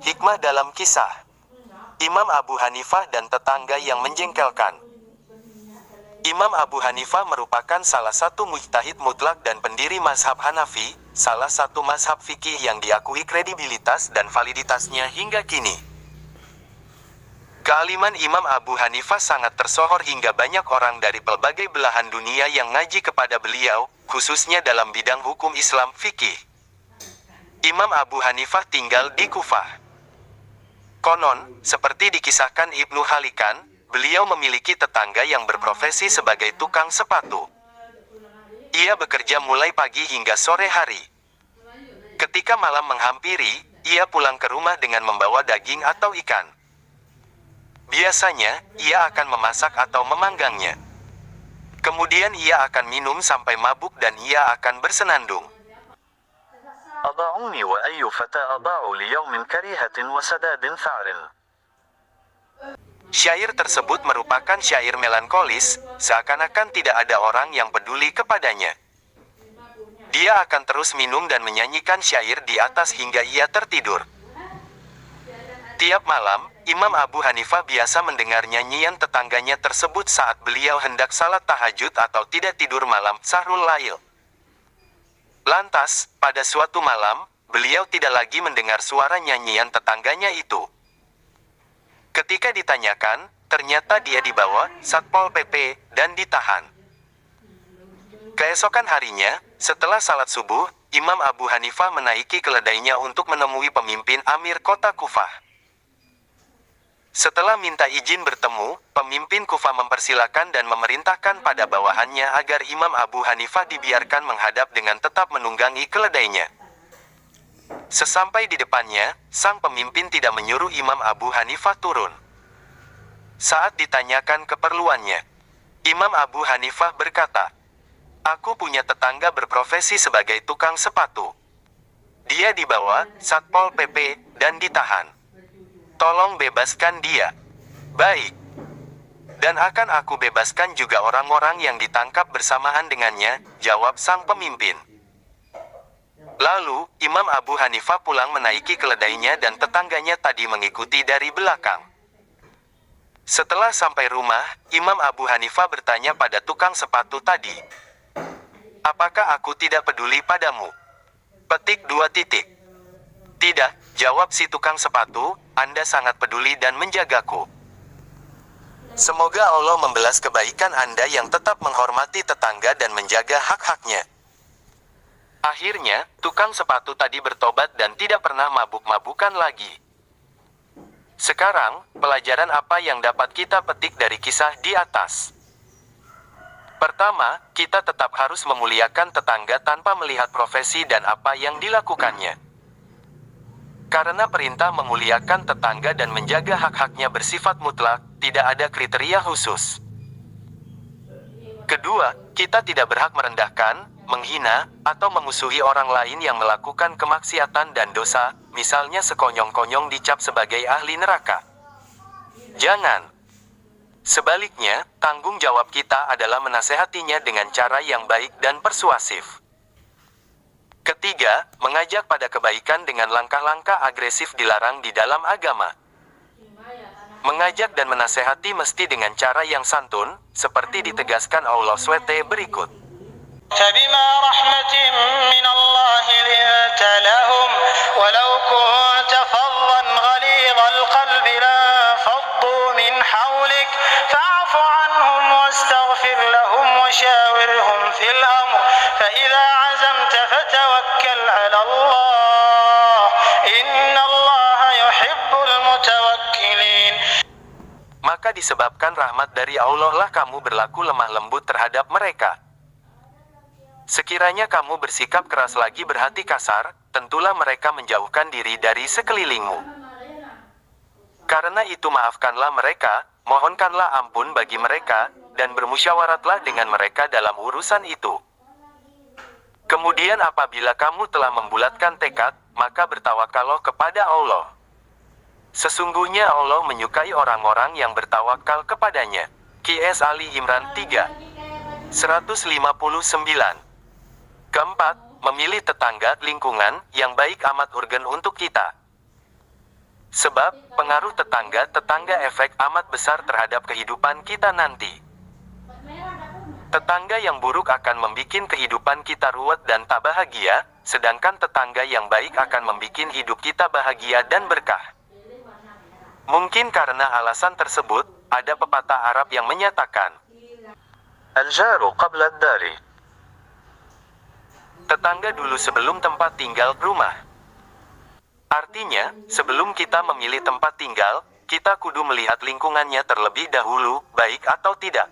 Hikmah dalam kisah Imam Abu Hanifah dan tetangga yang menjengkelkan. Imam Abu Hanifah merupakan salah satu mujtahid mutlak dan pendiri mazhab Hanafi, salah satu mazhab fikih yang diakui kredibilitas dan validitasnya hingga kini. Kealiman Imam Abu Hanifah sangat tersohor hingga banyak orang dari pelbagai belahan dunia yang ngaji kepada beliau, khususnya dalam bidang hukum Islam fikih. Imam Abu Hanifah tinggal di Kufah. Konon, seperti dikisahkan Ibnu Halikan, beliau memiliki tetangga yang berprofesi sebagai tukang sepatu. Ia bekerja mulai pagi hingga sore hari. Ketika malam menghampiri, ia pulang ke rumah dengan membawa daging atau ikan. Biasanya, ia akan memasak atau memanggangnya. Kemudian ia akan minum sampai mabuk dan ia akan bersenandung. أضاعوني وأي فتى أضاعوا ليوم كريهة وسداد ثار. Syair tersebut merupakan syair melankolis, seakan-akan tidak ada orang yang peduli kepadanya. Dia akan terus minum dan menyanyikan syair di atas hingga ia tertidur. Tiap malam, Imam Abu Hanifah biasa mendengar nyanyian tetangganya tersebut saat beliau hendak salat tahajud atau tidak tidur malam sahrul lail. Lantas, pada suatu malam, beliau tidak lagi mendengar suara nyanyian tetangganya itu. Ketika ditanyakan, ternyata dia dibawa Satpol PP dan ditahan. Keesokan harinya, setelah salat subuh, Imam Abu Hanifah menaiki keledainya untuk menemui pemimpin Amir kota Kufah. Setelah minta izin bertemu, pemimpin Kufah mempersilakan dan memerintahkan pada bawahannya agar Imam Abu Hanifah dibiarkan menghadap dengan tetap menunggangi keledainya. Sesampai di depannya, sang pemimpin tidak menyuruh Imam Abu Hanifah turun. Saat ditanyakan keperluannya, Imam Abu Hanifah berkata, "Aku punya tetangga berprofesi sebagai tukang sepatu. Dia dibawa Satpol PP dan ditahan. Tolong bebaskan dia." "Baik. Dan akan aku bebaskan juga orang-orang yang ditangkap bersamaan dengannya," jawab sang pemimpin. Lalu, Imam Abu Hanifah pulang menaiki keledainya dan tetangganya tadi mengikuti dari belakang. Setelah sampai rumah, Imam Abu Hanifah bertanya pada tukang sepatu tadi, "Apakah aku tidak peduli padamu?" Petik 2 titik. "Tidak," jawab si tukang sepatu, "Anda sangat peduli dan menjagaku. Semoga Allah membalas kebaikan Anda yang tetap menghormati tetangga dan menjaga hak-haknya." Akhirnya, tukang sepatu tadi bertobat dan tidak pernah mabuk-mabukan lagi. Sekarang, pelajaran apa yang dapat kita petik dari kisah di atas? Pertama, kita tetap harus memuliakan tetangga tanpa melihat profesi dan apa yang dilakukannya. Karena perintah memuliakan tetangga dan menjaga hak-haknya bersifat mutlak, tidak ada kriteria khusus. Kedua, kita tidak berhak merendahkan, menghina, atau memusuhi orang lain yang melakukan kemaksiatan dan dosa, misalnya sekonyong-konyong dicap sebagai ahli neraka. Jangan. Sebaliknya, tanggung jawab kita adalah menasehatinya dengan cara yang baik dan persuasif. Ketiga, mengajak pada kebaikan dengan langkah-langkah agresif dilarang di dalam agama. Mengajak dan menasehati mesti dengan cara yang santun, seperti ditegaskan Allah SWT berikut. فبما رحمة من الله لنت لهم ولو كنت فظا غليظ القلب لانفضوا من حولك فاعف عنهم واستغفر لهم وشاورهم في الأمر فإذا عزمت فتوكل على الله إن الله يحب المتوكلين. Maka disebabkan rahmat dari Allah lah kamu berlaku lemah lembut terhadap mereka. Sekiranya kamu bersikap keras lagi berhati kasar, tentulah mereka menjauhkan diri dari sekelilingmu. Karena itu maafkanlah mereka, mohonkanlah ampun bagi mereka, dan bermusyawaratlah dengan mereka dalam urusan itu. Kemudian apabila kamu telah membulatkan tekad, maka bertawakallah kepada Allah. Sesungguhnya Allah menyukai orang-orang yang bertawakal kepadanya. QS Ali Imran 3, 159. Keempat, memilih tetangga lingkungan yang baik amat urgen untuk kita. Sebab, pengaruh tetangga efek amat besar terhadap kehidupan kita nanti. Tetangga yang buruk akan membuat kehidupan kita ruwet dan tak bahagia, sedangkan tetangga yang baik akan membuat hidup kita bahagia dan berkah. Mungkin karena alasan tersebut, ada pepatah Arab yang menyatakan, الجار قبل الدار. tetangga dulu sebelum tempat tinggal rumah. Artinya, sebelum kita memilih tempat tinggal, kita kudu melihat lingkungannya terlebih dahulu, baik atau tidak.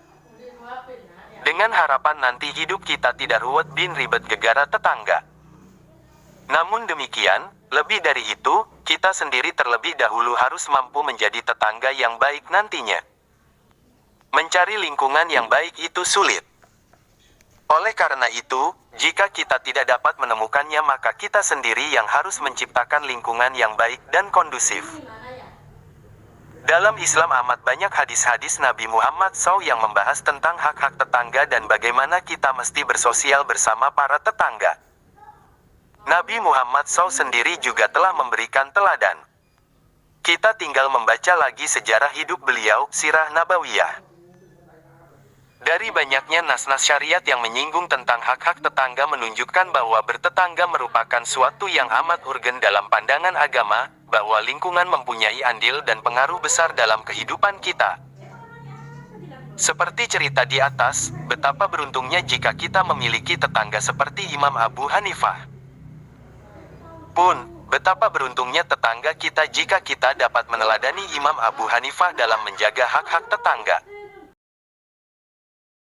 Dengan harapan nanti hidup kita tidak ruwet bin ribet gegara tetangga. Namun demikian, lebih dari itu, kita sendiri terlebih dahulu harus mampu menjadi tetangga yang baik nantinya. Mencari lingkungan yang baik itu sulit. Oleh karena itu, jika kita tidak dapat menemukannya maka kita sendiri yang harus menciptakan lingkungan yang baik dan kondusif. Dalam Islam amat banyak hadis-hadis Nabi Muhammad SAW yang membahas tentang hak-hak tetangga dan bagaimana kita mesti bersosial bersama para tetangga. Nabi Muhammad SAW sendiri juga telah memberikan teladan. Kita tinggal membaca lagi sejarah hidup beliau, Sirah Nabawiyah. Dari banyaknya nas-nas syariat yang menyinggung tentang hak-hak tetangga menunjukkan bahwa bertetangga merupakan suatu yang amat urgen dalam pandangan agama, bahwa lingkungan mempunyai andil dan pengaruh besar dalam kehidupan kita. Seperti cerita di atas, betapa beruntungnya jika kita memiliki tetangga seperti Imam Abu Hanifah. Pun, betapa beruntungnya tetangga kita jika kita dapat meneladani Imam Abu Hanifah dalam menjaga hak-hak tetangga.